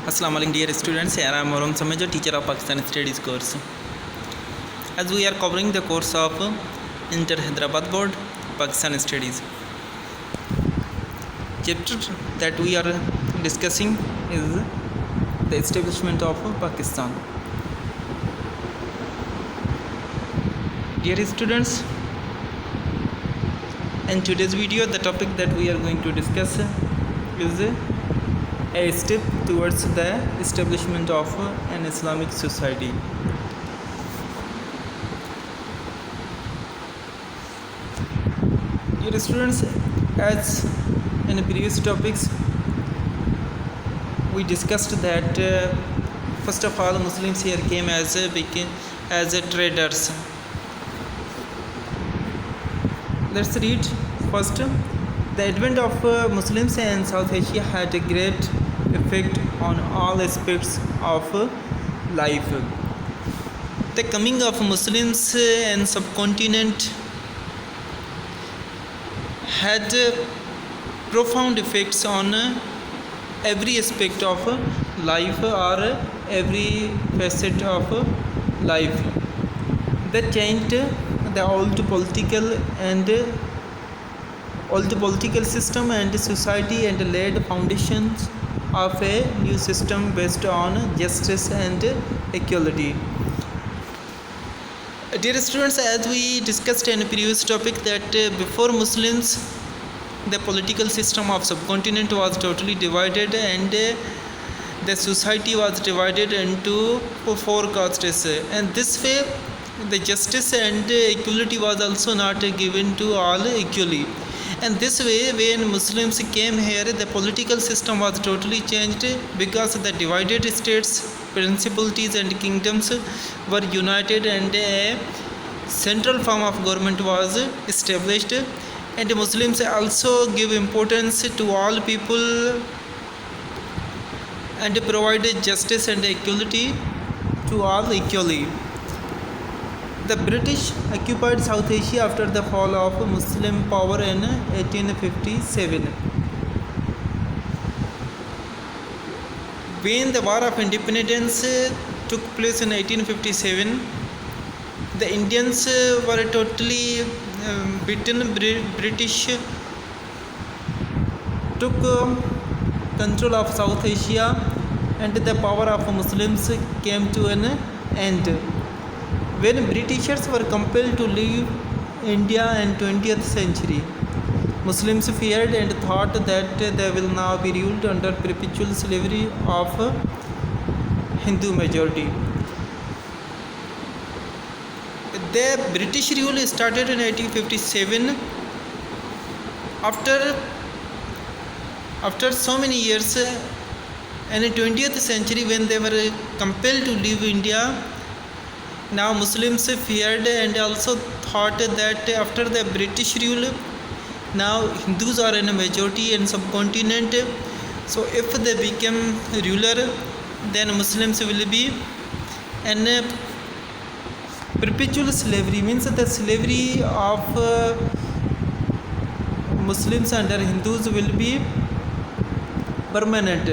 Assalamu alaikum dear students, here I am Mohram Samejo, teacher of Pakistan Studies course. As we are covering the course of Inter Hyderabad Board Pakistan Studies, chapter that we are discussing is the establishment of Pakistan. Dear students, in today's video the topic that we are going to discuss is a step towards the establishment of an Islamic society. Dear students, as in the previous topics we discussed that first of all Muslims here came as traders. Let's read first. The advent of Muslims in South Asia had a great effect on all aspects of life. The coming of Muslims in subcontinent had profound effects on every aspect of life or every facet of life. That changed the old political system and society and laid foundations of a new system based on justice and equality. Dear students, as we discussed in a previous topic that before Muslims the political system of subcontinent was totally divided and the society was divided into four castes, and this way the justice and equality was also not given to all equally. And this way when Muslims came here the political system was totally changed because the divided states, principalities and kingdoms were united and a central form of government was established, and Muslims also give importance to all people and provided justice and equality to all equally. The British occupied South Asia after the fall of Muslim power in 1857. When the War of Independence took place in 1857, the Indians were totally beaten. British took control of South Asia and the power of Muslims came to an end. When Britishers were compelled to leave India in 20th century, Muslims feared and thought that they will now be ruled under perpetual slavery of Hindu majority. The British rule started in 1857. After so many years, in the 20th century when they were compelled to leave India, now Muslims feared and also thought that after the British rule, now Hindus are in a majority in subcontinent. So if they become ruler, then Muslims will be in perpetual slavery. Means the slavery of Muslims under Hindus will be permanent.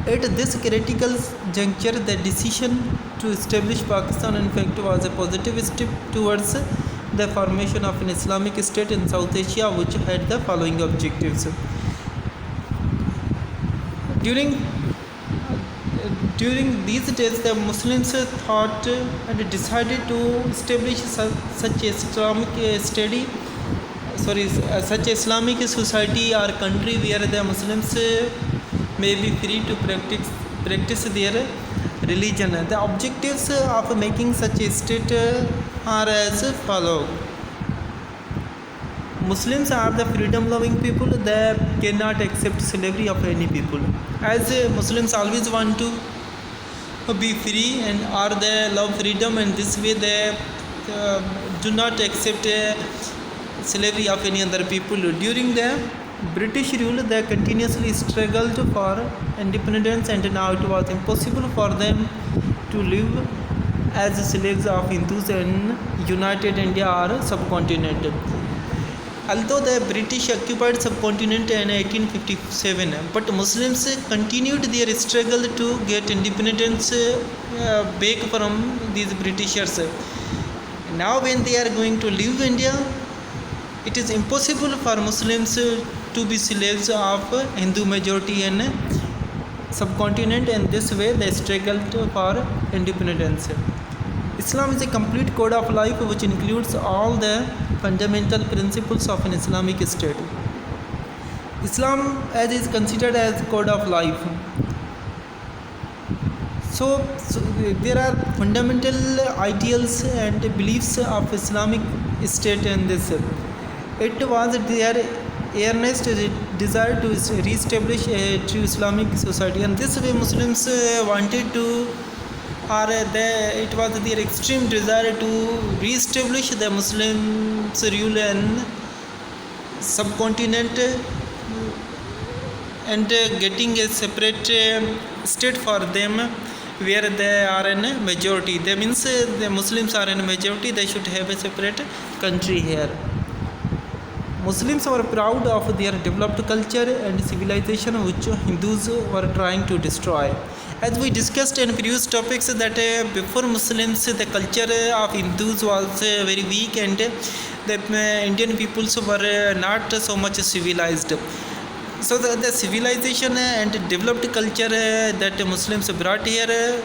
At this critical juncture, the decision to establish Pakistan in fact was a positive step towards the formation of an Islamic state in South Asia which had the following objectives. During these days the Muslims thought and decided to establish such Islamic society or country where the Muslims may be free to practice their religion. The objectives of making such a state are as follow. Muslims are the freedom loving people. They cannot accept slavery of any people. As Muslims always want to be free and are they love freedom, and this way they do not accept slavery of any other people. During the British rule they continuously struggled for independence, and now it was impossible for them to live as slaves of Hindus in United India or subcontinent. Although the British occupied subcontinent in 1857, but Muslims continued their struggle to get independence back from these Britishers. Now when they are going to leave India, it is impossible for Muslims to be slaves of Hindu majority in subcontinent, and this way they struggled for independence. Islam is a complete code of life which includes all the fundamental principles of an Islamic state. Islam as is considered as code of life. So there are fundamental ideals and beliefs of Islamic state in this. It was their earnest desire to re-establish a true Islamic society, and this way Muslims wanted to, or it was their extreme desire to re-establish the Muslims' rule in subcontinent and getting a separate state for them where they are in a majority. That means the Muslims are in a majority, they should have a separate country here. Muslims were proud of their developed culture and civilization which Hindus were trying to destroy. As we discussed in previous topics that before Muslims the culture of Hindus was very weak, and the Indian peoples were not so much civilized. So the civilization and developed culture that Muslims brought here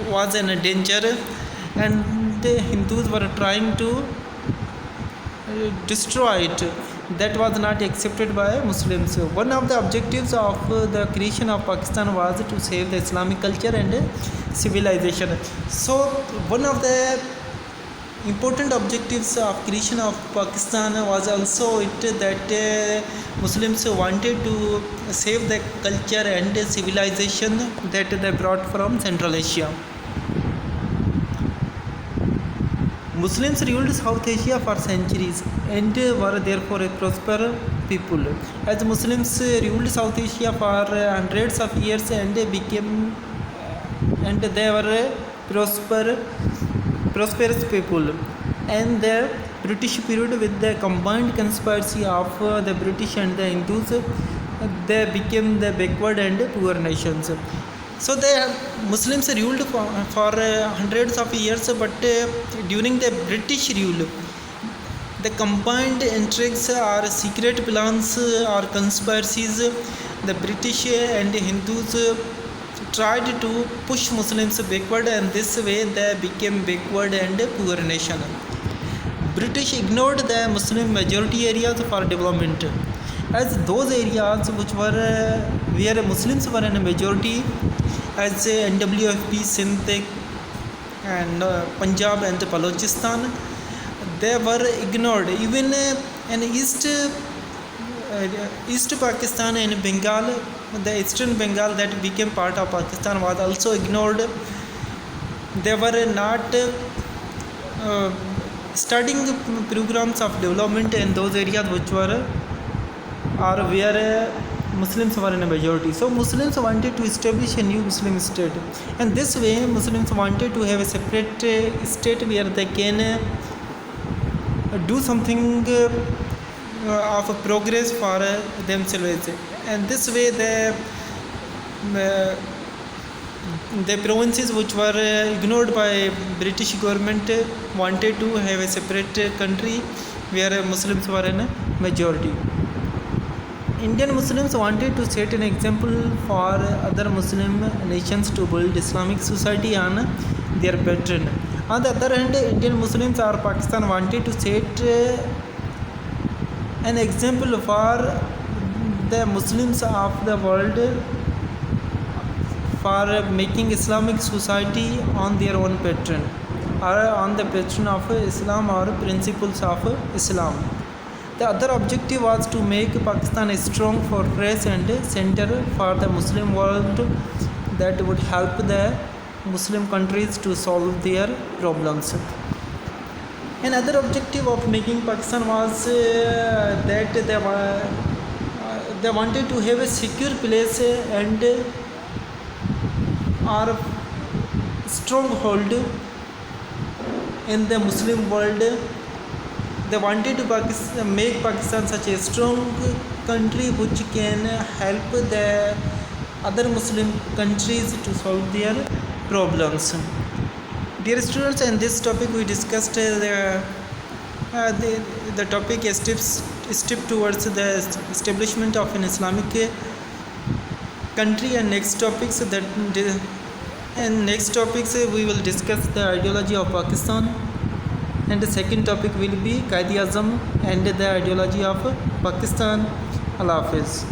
was in danger, and the Hindus were trying to destroy it. That was not accepted by Muslims. One of the objectives of the creation of Pakistan was to save the Islamic culture and civilization. So one of the important objectives of creation of Pakistan was also it that Muslims wanted to save the culture and civilization that they brought from Central Asia. Muslims ruled South Asia for centuries and were therefore a prosperous people. As Muslims ruled South Asia for hundreds of years and they were a prosperous people. And the British period, with the combined conspiracy of the British and the Hindus, they became the backward and poor nations. So the Muslims ruled for hundreds of years, but during the British rule, the combined intrigues or secret plans or conspiracies, the British and Hindus tried to push Muslims backward, and this way they became backward and poor nation. British ignored the Muslim majority areas for development, as those areas which were where Muslims were in a majority, as NWFP, Sindh and Punjab and Balochistan, they were ignored. Even in East Pakistan and Bengal, the Eastern Bengal that became part of Pakistan was also ignored. They were not studying programs of development in those areas which were or where Muslims were in a majority. So Muslims wanted to establish a new Muslim state, and this way Muslims wanted to have a separate state where they can do something of progress for themselves, and this way the provinces which were ignored by British government wanted to have a separate country where Muslims were in a majority. Indian Muslims wanted to set an example for other Muslim nations to build Islamic society on their pattern. On the other hand, Indian Muslims or Pakistan wanted to set an example for the Muslims of the world for making Islamic society on their own pattern or on the pattern of Islam or principles of Islam. The other objective was to make Pakistan a strong fortress and center for the Muslim world that would help the Muslim countries to solve their problems. Another objective of making Pakistan was that they wanted to have a secure place and or stronghold in the Muslim world They wanted to make Pakistan such a strong country which can help the other Muslim countries to solve their problems. Dear students, in this topic we discussed the topic step towards the establishment of an Islamic country, and next topics we will discuss the ideology of Pakistan, and the second topic will be Qaid-e-Azam and the ideology of Pakistan. Allah Hafiz.